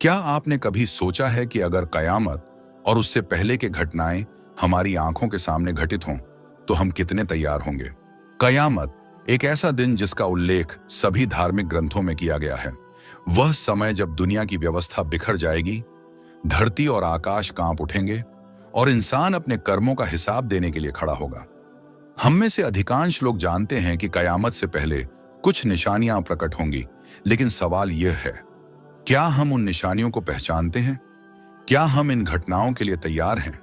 क्या आपने कभी सोचा है कि अगर कयामत और उससे पहले के घटनाएं हमारी आंखों के सामने घटित हों तो हम कितने तैयार होंगे? कयामत एक ऐसा दिन जिसका उल्लेख सभी धार्मिक ग्रंथों में किया गया है। वह समय जब दुनिया की व्यवस्था बिखर जाएगी, धरती और आकाश कांप उठेंगे और इंसान अपने कर्मों का हिसाब देने के लिए खड़ा होगा। हम में से अधिकांश लोग जानते हैं कि कयामत से पहले कुछ निशानियां प्रकट होंगी, लेकिन सवाल यह है, क्या हम उन निशानियों को पहचानते हैं? क्या हम इन घटनाओं के लिए तैयार हैं?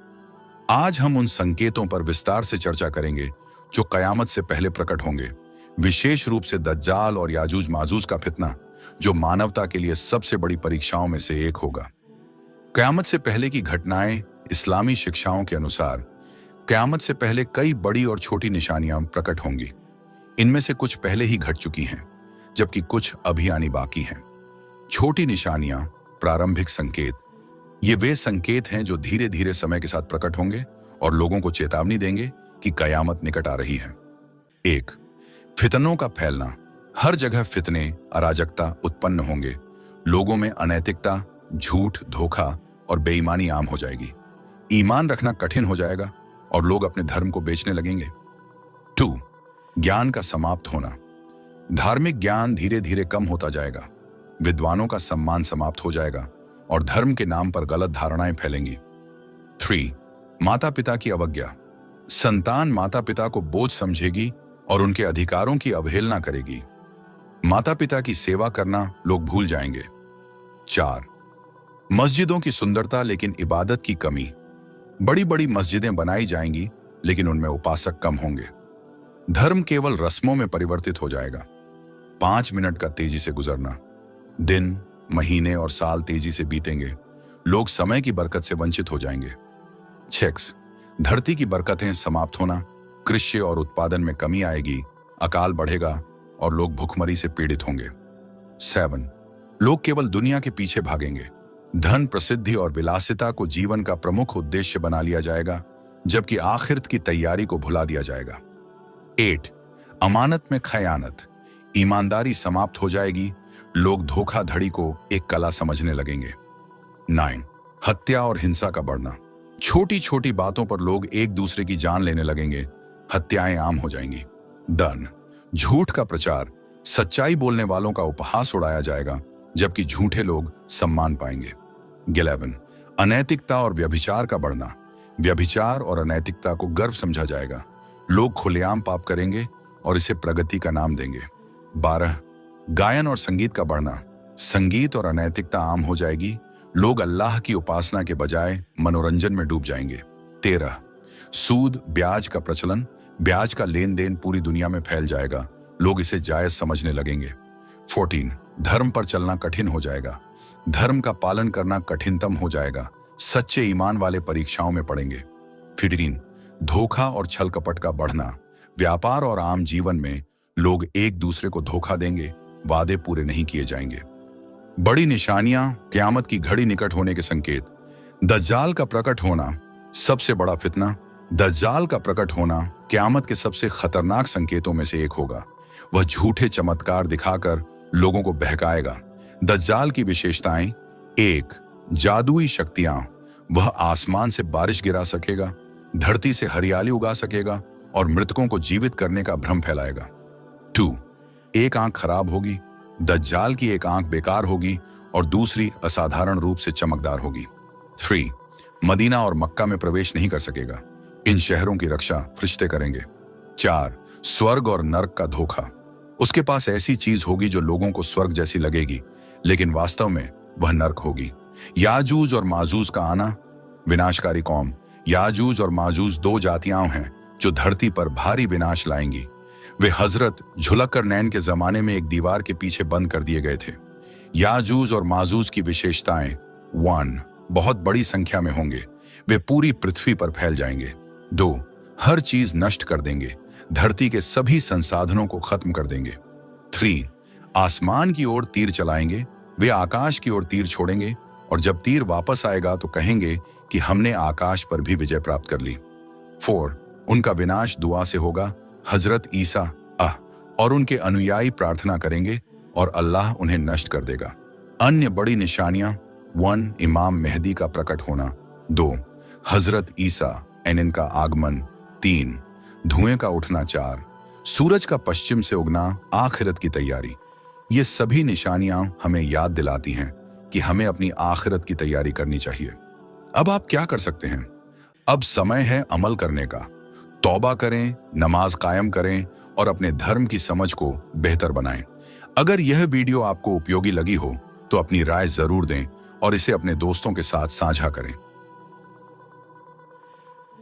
आज हम उन संकेतों पर विस्तार से चर्चा करेंगे जो कयामत से पहले प्रकट होंगे, विशेष रूप से दज्जाल और याजूज माजूज का फितना, जो मानवता के लिए सबसे बड़ी परीक्षाओं में से एक होगा। कयामत से पहले की घटनाएं इस्लामी शिक्षाओं के अनुसार कयामत से पहले कई बड़ी और छोटी निशानियां प्रकट होंगी। इनमें से कुछ पहले ही घट चुकी हैं, जबकि कुछ अभी आनी बाकी हैं। छोटी निशानियां, प्रारंभिक संकेत, ये वे संकेत हैं जो धीरे धीरे समय के साथ प्रकट होंगे और लोगों को चेतावनी देंगे कि कयामत निकट आ रही है। 1. फितनों का फैलना। हर जगह फितने, अराजकता उत्पन्न होंगे। लोगों में अनैतिकता, झूठ, धोखा और बेईमानी आम हो जाएगी। ईमान रखना कठिन हो जाएगा और लोग अपने धर्म को बेचने लगेंगे। 2. ज्ञान का समाप्त होना। धार्मिक ज्ञान धीरे धीरे कम होता जाएगा। विद्वानों का सम्मान समाप्त हो जाएगा और धर्म के नाम पर गलत धारणाएं फैलेंगी। 3. माता पिता की अवज्ञा। संतान माता पिता को बोझ समझेगी और उनके अधिकारों की अवहेलना करेगी। माता पिता की सेवा करना लोग भूल जाएंगे। 4. मस्जिदों की सुंदरता लेकिन इबादत की कमी। बड़ी बड़ी मस्जिदें बनाई जाएंगी लेकिन उनमें उपासक कम होंगे। धर्म केवल रस्मों में परिवर्तित हो जाएगा। 5 मिनट का तेजी से गुजरना। दिन, महीने और साल तेजी से बीतेंगे। लोग समय की बरकत से वंचित हो जाएंगे। 6. धरती की बरकतें समाप्त होना। कृषि और उत्पादन में कमी आएगी, अकाल बढ़ेगा और लोग भूखमरी से पीड़ित होंगे। 7. लोग केवल दुनिया के पीछे भागेंगे। धन, प्रसिद्धि और विलासिता को जीवन का प्रमुख उद्देश्य बना लिया जाएगा, जबकि आखिरत की तैयारी को भुला दिया जाएगा। 8. अमानत में खयानत। ईमानदारी समाप्त हो जाएगी। लोग धोखाधड़ी को एक कला समझने लगेंगे। 9. हत्या और हिंसा का बढ़ना। छोटी छोटी बातों पर लोग एक दूसरे की जान लेने लगेंगे। हत्याएं आम हो जाएंगी। 10. झूठ का प्रचार। सच्चाई बोलने वालों का उपहास उड़ाया जाएगा, जबकि झूठे लोग सम्मान पाएंगे। 11. अनैतिकता और व्यभिचार का बढ़ना। व्यभिचार और अनैतिकता को गर्व समझा जाएगा। लोग खुलेआम पाप करेंगे और इसे प्रगति का नाम देंगे। 12. गायन और संगीत का बढ़ना। संगीत और अनैतिकता आम हो जाएगी। लोग अल्लाह की उपासना के बजाय मनोरंजन में डूब जाएंगे। 13. सूद, ब्याज का प्रचलन। ब्याज का लेन देन पूरी दुनिया में फैल जाएगा। लोग इसे जायज समझने लगेंगे। 14. धर्म पर चलना कठिन हो जाएगा। धर्म का पालन करना कठिनतम हो जाएगा। सच्चे ईमान वाले परीक्षाओं में पड़ेंगे। 15. धोखा और छल कपट का बढ़ना। व्यापार और आम जीवन में लोग एक दूसरे को धोखा देंगे, वादे पूरे नहीं किए जाएंगे। बड़ी निशानियां, क़यामत की घड़ी निकट होने के संकेत। दज्जाल का प्रकट होना। सबसे बड़ा फितना, दज्जाल का प्रकट होना क़यामत के सबसे खतरनाक संकेतों में से एक होगा। वह झूठे चमत्कार दिखाकर लोगों को बहकाएगा। दज्जाल की विशेषताएं। 1. जादुई शक्तियां। वह आसमान से बारिश गिरा सकेगा, धरती से हरियाली उगा सकेगा और मृतकों को जीवित करने का भ्रम फैलाएगा। 2. एक आंख खराब होगी। दज्जाल की एक आंख बेकार होगी और दूसरी असाधारण रूप से चमकदार होगी। 3. मदीना और मक्का में प्रवेश नहीं कर सकेगा। इन शहरों की रक्षा फरिश्ते करेंगे। 4. स्वर्ग और नर्क का धोखा। उसके पास ऐसी चीज होगी जो लोगों को स्वर्ग जैसी लगेगी, लेकिन वास्तव में वह नर्क होगी। याजूज और माजूज का आना। विनाशकारी कौम। याजूज और माजूज 2 जातियां हैं जो धरती पर भारी विनाश लाएंगी। वे हजरत जुल्करनैन के जमाने में एक दीवार के पीछे बंद कर दिए गए थे। याजूज और माजूज की विशेषताएं। 1. बहुत बड़ी संख्या में होंगे। वे पूरी पृथ्वी पर फैल जाएंगे। 2. हर चीज नष्ट कर देंगे। धरती के सभी संसाधनों को खत्म कर देंगे। 3. आसमान की ओर तीर चलाएंगे। वे आकाश की ओर तीर छोड़ेंगे और जब तीर वापस आएगा तो कहेंगे कि हमने आकाश पर भी विजय प्राप्त कर ली। 4. उनका विनाश दुआ से होगा। हजरत ईसा और उनके अनुयायी प्रार्थना करेंगे और अल्लाह उन्हें नष्ट कर देगा। अन्य बड़ी निशानियां। 1. इमाम मेहदी का प्रकट होना। 2. हजरत ईसा इनका आगमन। 3. धुएं का उठना। 4. सूरज का पश्चिम से उगना, आखिरत की तैयारी। ये सभी निशानियां हमें याद दिलाती हैं कि हमें अपनी आखिरत की तैयारी करनी चाहिए। अब आप क्या कर सकते हैं? अब समय है अमल करने का। तौबा करें, नमाज कायम करें और अपने धर्म की समझ को बेहतर बनाएं। अगर यह वीडियो आपको उपयोगी लगी हो तो अपनी राय जरूर दें और इसे अपने दोस्तों के साथ साझा करें।